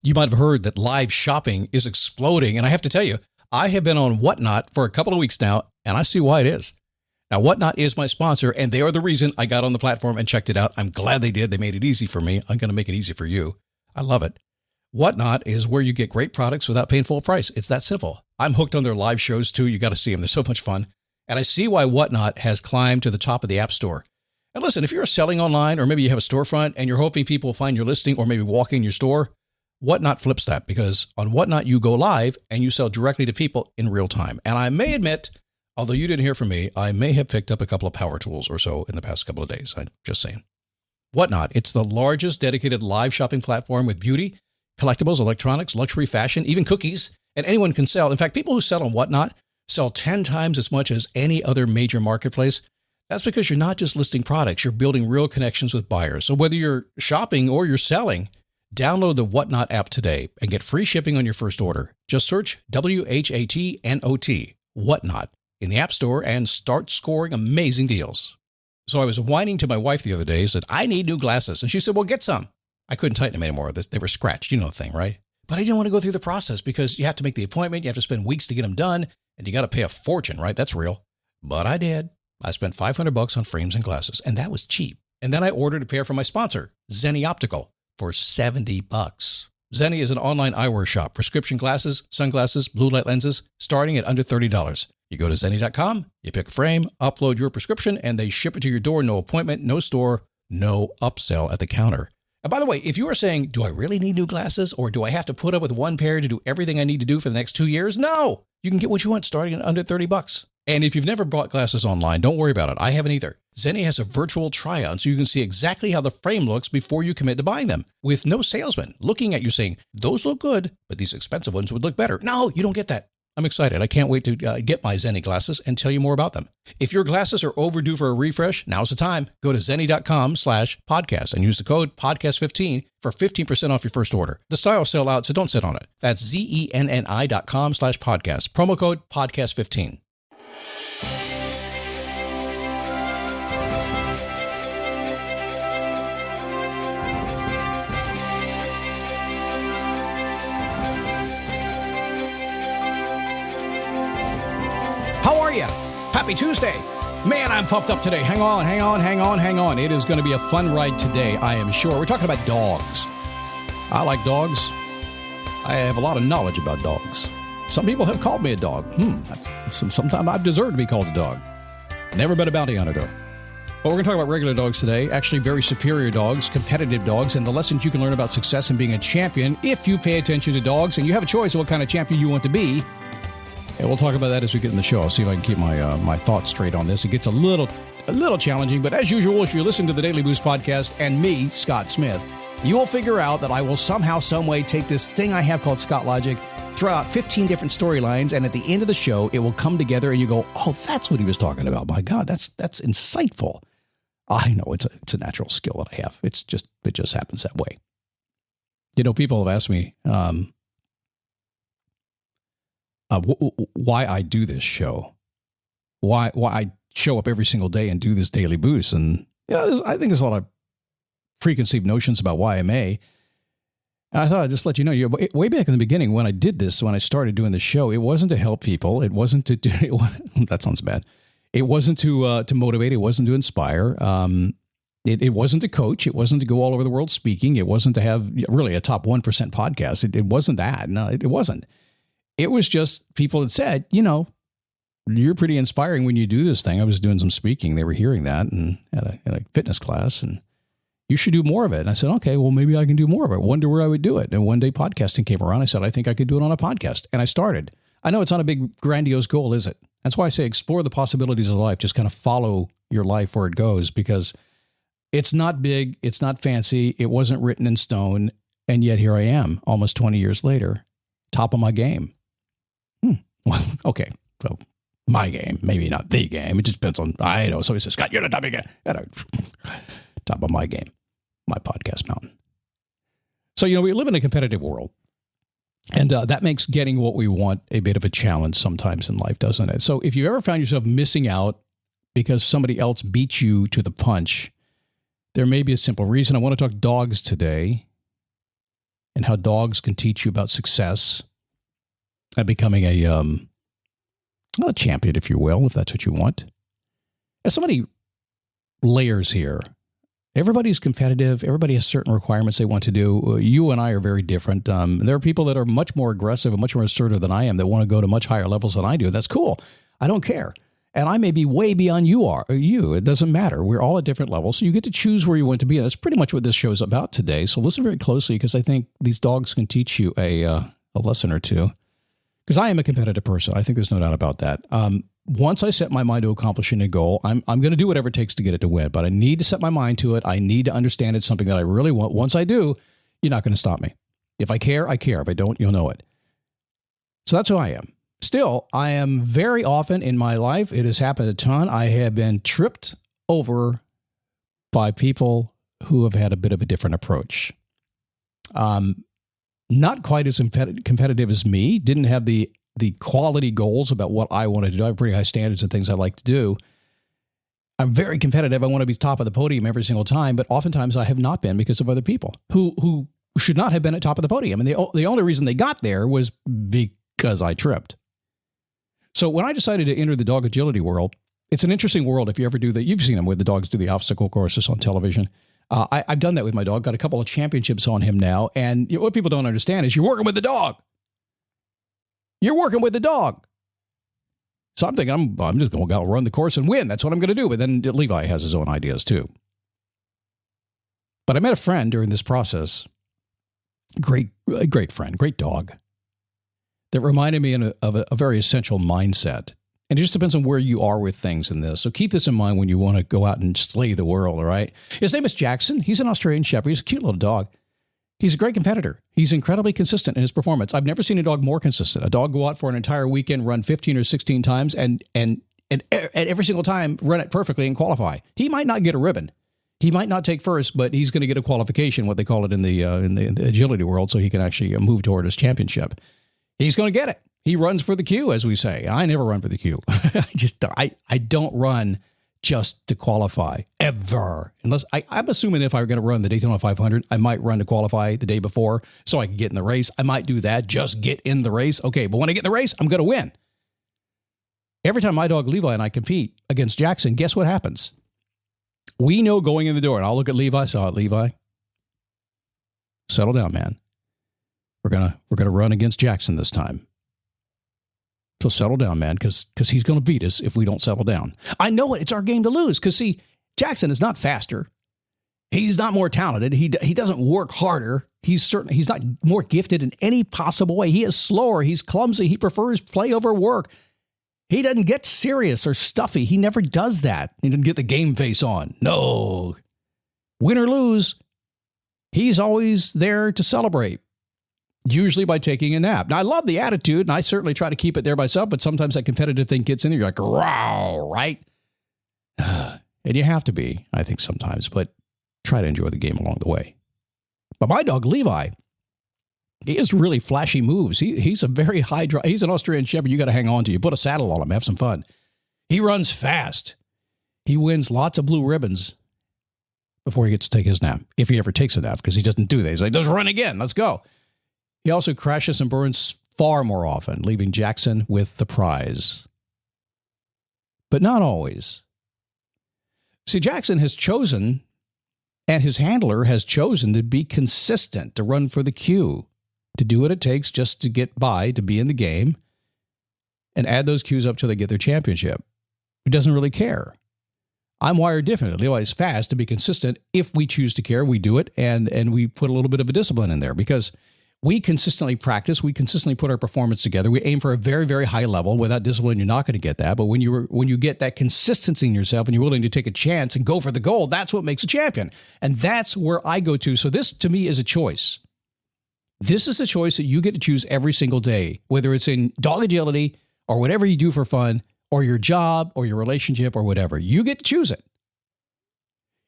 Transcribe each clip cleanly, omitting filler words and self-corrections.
You might have heard that live shopping is exploding. And I have to tell you, I have been on Whatnot for a couple of weeks now, and I see why it is. Now, Whatnot is my sponsor, and they are the reason I got on the platform and checked it out. I'm glad they did. They made it easy for me. I'm going to make it easy for you. I love it. Whatnot is where you get great products without paying full price. It's that simple. I'm hooked on their live shows, too. You got to see them. They're so much fun. And I see why Whatnot has climbed to the top of the App Store. And listen, if you're selling online, or maybe you have a storefront and you're hoping people will find your listing or maybe walk in your store, Whatnot flips that, because on Whatnot, you go live and you sell directly to people in real time. And I may admit, although you didn't hear from me, I may have picked up a couple of power tools or so in the past couple of days. I'm just saying. Whatnot, it's the largest dedicated live shopping platform with beauty, collectibles, electronics, luxury, fashion, even cookies, and anyone can sell. In fact, people who sell on Whatnot sell 10 times as much as any other major marketplace. That's because you're not just listing products, you're building real connections with buyers. So whether you're shopping or you're selling, download the Whatnot app today and get free shipping on your first order. Just search WHATNOT, Whatnot, in the App Store and start scoring amazing deals. So I was whining to my wife the other day, said, I need new glasses. And she said, well, get some. I couldn't tighten them anymore. They were scratched. You know the thing, right? But I didn't want to go through the process because you have to make the appointment. You have to spend weeks to get them done. And you got to pay a fortune, right? That's real. But I did. I spent $500 on frames and glasses, and that was cheap. And then I ordered a pair from my sponsor, Zenni Optical, for $70. Zenni is an online eyewear shop, prescription glasses, sunglasses, blue light lenses, starting at under $30. You go to Zenni.com, you pick a frame, upload your prescription, and they ship it to your door. No appointment, no store, no upsell at the counter. And by the way, if you are saying, do I really need new glasses, or do I have to put up with one pair to do everything I need to do for the next 2 years? No, you can get what you want starting at under $30. And if you've never bought glasses online, don't worry about it. I haven't either. Zenni has a virtual try-on so you can see exactly how the frame looks before you commit to buying them, with no salesman looking at you saying, those look good, but these expensive ones would look better. No, you don't get that. I'm excited. I can't wait to get my Zenni glasses and tell you more about them. If your glasses are overdue for a refresh, now's the time. Go to Zenni.com/podcast and use the code podcast15 for 15% off your first order. The styles sell out, so don't sit on it. That's ZENNI.com/podcast. Promo code podcast15. How are you? Happy Tuesday. Man, I'm pumped up today. Hang on. It is going to be a fun ride today, I am sure. We're talking about dogs. I like dogs. I have a lot of knowledge about dogs. Some people have called me a dog. Sometimes I've deserved to be called a dog. Never been a bounty hunter, though. But we're going to talk about regular dogs today. Actually, very superior dogs, competitive dogs, and the lessons you can learn about success and being a champion if you pay attention to dogs and you have a choice of what kind of champion you want to be. And we'll talk about that as we get in the show. I'll see if I can keep my thoughts straight on this. It gets a little challenging, but as usual, if you listen to the Daily Boost podcast and me, Scott Smith, you will figure out that I will somehow, some way take this thing I have called Scott Logic, throw out 15 different storylines, and at the end of the show, it will come together and you go, oh, that's what he was talking about. My God, that's insightful. I know it's a natural skill that I have. It just happens that way. You know, people have asked me, why I do this show, why I show up every single day and do this daily boost. And I think there's a lot of preconceived notions about why I may. And I thought I'd just let you know, way back in the beginning when I did this, when I started doing the show, it wasn't to help people. It wasn't to do that sounds bad. It wasn't to motivate. It wasn't to inspire. It wasn't to coach. It wasn't to go all over the world speaking. It wasn't to have really a top 1% podcast. It wasn't that. No, it wasn't. It was just people had said, you're pretty inspiring when you do this thing. I was doing some speaking. They were hearing that and at a fitness class, and you should do more of it. And I said, okay, well, maybe I can do more of it. Wonder where I would do it. And one day podcasting came around. I said, I think I could do it on a podcast. And I started. I know it's not a big grandiose goal, is it? That's why I say explore the possibilities of life. Just kind of follow your life where it goes, because it's not big. It's not fancy. It wasn't written in stone. And yet here I am almost 20 years later, top of my game. Well, okay. Well, my game, maybe not the game. It just depends on, I know. Somebody says, Scott, you're the top of your game. Top of my game, my podcast mountain. So, we live in a competitive world. And that makes getting what we want a bit of a challenge sometimes in life, doesn't it? So if you ever found yourself missing out because somebody else beat you to the punch, there may be a simple reason. I want to talk dogs today. and how dogs can teach you about success and becoming a champion, if you will, if that's what you want. There's so many layers here. Everybody's competitive. Everybody has certain requirements they want to do. You and I are very different. There are people that are much more aggressive and much more assertive than I am that want to go to much higher levels than I do. That's cool. I don't care. And I may be way beyond you are. It doesn't matter. We're all at different levels. So you get to choose where you want to be. And that's pretty much what this show is about today. So listen very closely because I think these dogs can teach you a lesson or two. Because I am a competitive person. I think there's no doubt about that. Once I set my mind to accomplishing a goal, I'm going to do whatever it takes to get it to win. But I need to set my mind to it. I need to understand it's something that I really want. Once I do, you're not going to stop me. If I care, I care. If I don't, you'll know it. So that's who I am. Still, I am very often in my life, it has happened a ton. I have been tripped over by people who have had a bit of a different approach. Not quite as competitive as me, didn't have the quality goals about what I wanted to do. I have pretty high standards and things I like to do. I'm very competitive. I want to be top of the podium every single time, but oftentimes I have not been because of other people who should not have been at top of the podium. And the only reason they got there was because I tripped. So when I decided to enter the dog agility world, it's an interesting world. If you ever do that, you've seen them where the dogs do the obstacle courses on television. I've done that with my dog, got a couple of championships on him now. And what people don't understand is you're working with the dog. You're working with the dog. So I'm thinking, I'm just going to go run the course and win. That's what I'm going to do. But then Levi has his own ideas too. But I met a friend during this process. Great friend, great dog. That reminded me of a very essential mindset. And it just depends on where you are with things in this. So keep this in mind when you want to go out and slay the world, all right? His name is Jaxon. He's an Australian Shepherd. He's a cute little dog. He's a great competitor. He's incredibly consistent in his performance. I've never seen a dog more consistent. A dog go out for an entire weekend, run 15 or 16 times, and every single time run it perfectly and qualify. He might not get a ribbon. He might not take first, but he's going to get a qualification, what they call it in the agility world, so he can actually move toward his championship. He's going to get it. He runs for the queue, as we say. I never run for the queue. I don't run just to qualify, ever. Unless I'm assuming if I were going to run the Daytona 500, I might run to qualify the day before so I can get in the race. I might do that, just get in the race. Okay, but when I get in the race, I'm going to win. Every time my dog Levi and I compete against Jaxon, guess what happens? We know going in the door, and I'll look at Levi, Levi, settle down, man. We're gonna run against Jaxon this time. So settle down, man, because he's going to beat us if we don't settle down. I know it. It's our game to lose because, see, Jaxon is not faster. He's not more talented. He doesn't work harder. He's not more gifted in any possible way. He is slower. He's clumsy. He prefers play over work. He doesn't get serious or stuffy. He never does that. He doesn't get the game face on. No. Win or lose, he's always there to celebrate. Usually by taking a nap. Now, I love the attitude, and I certainly try to keep it there myself, but sometimes that competitive thing gets in there. You're like, wow, right? And you have to be, I think, sometimes, but try to enjoy the game along the way. But my dog, Levi, he has really flashy moves. He's a very high drive. He's an Australian Shepherd you got to hang on to. You put a saddle on him, have some fun. He runs fast. He wins lots of blue ribbons before he gets to take his nap, if he ever takes a nap, because he doesn't do that. He's like, let's run again. Let's go. He also crashes and burns far more often, leaving Jaxon with the prize. But not always. See, Jaxon has chosen, and his handler has chosen to be consistent, to run for the queue, to do what it takes just to get by, to be in the game, and add those queues up till they get their championship. He doesn't really care. I'm wired differently. Levi is fast to be consistent. If we choose to care, we do it, and we put a little bit of a discipline in there because we consistently practice. We consistently put our performance together. We aim for a very, very high level. Without discipline, you're not going to get that. But when you get that consistency in yourself and you're willing to take a chance and go for the goal, that's what makes a champion. And that's where I go to. So this, to me, is a choice. This is a choice that you get to choose every single day, whether it's in dog agility or whatever you do for fun or your job or your relationship or whatever. You get to choose it.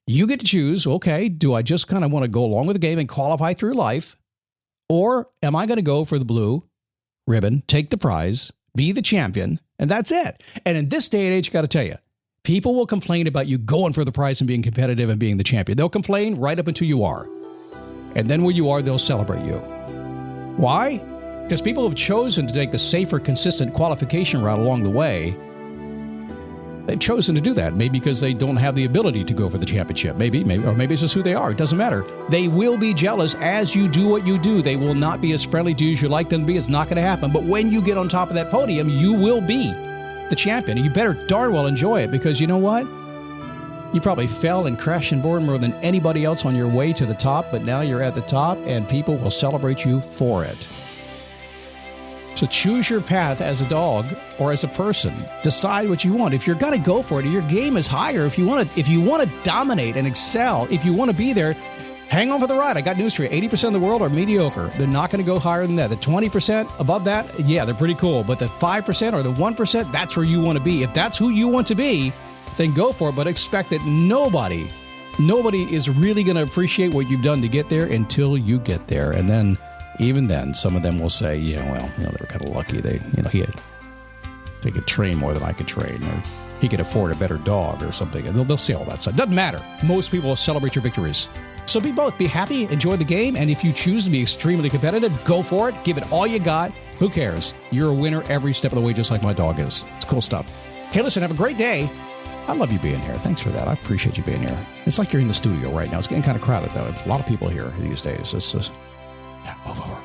You get to choose, okay, do I just kind of want to go along with the game and qualify through life? Or am I going to go for the blue ribbon, take the prize, be the champion, and that's it? And in this day and age, I got to tell you, people will complain about you going for the prize and being competitive and being the champion. They'll complain right up until you are. And then when you are, they'll celebrate you. Why? Because people have chosen to take the safer, consistent qualification route along the way. They've chosen to do that, maybe because they don't have the ability to go for the championship. Maybe, or maybe it's just who they are. It doesn't matter. They will be jealous as you do what you do. They will not be as friendly to you as you like them to be. It's not going to happen. But when you get on top of that podium, you will be the champion. You better darn well enjoy it, because you know what? You probably fell and crashed and burned more than anybody else on your way to the top, but now you're at the top and people will celebrate you for it. So choose your path as a dog or as a person. Decide what you want. If you're going to go for it, your game is higher. If you want to dominate and excel, if you want to be there, hang on for the ride. I got news for you. 80% of the world are mediocre. They're not going to go higher than that. The 20% above that, yeah, they're pretty cool. But the 5% or the 1%, that's where you want to be. If that's who you want to be, then go for it. But expect that nobody is really going to appreciate what you've done to get there until you get there. And then, even then, some of them will say, they were kind of lucky. They could train more than I could train, or he could afford a better dog or something. And they'll say all that stuff. Doesn't matter. Most people will celebrate your victories. So be both. Be happy, enjoy the game, and if you choose to be extremely competitive, go for it. Give it all you got. Who cares? You're a winner every step of the way, just like my dog is. It's cool stuff. Hey, listen, have a great day. I love you being here. Thanks for that. I appreciate you being here. It's like you're in the studio right now. It's getting kind of crowded, though. It's a lot of people here these days. It's just... Yeah, move over.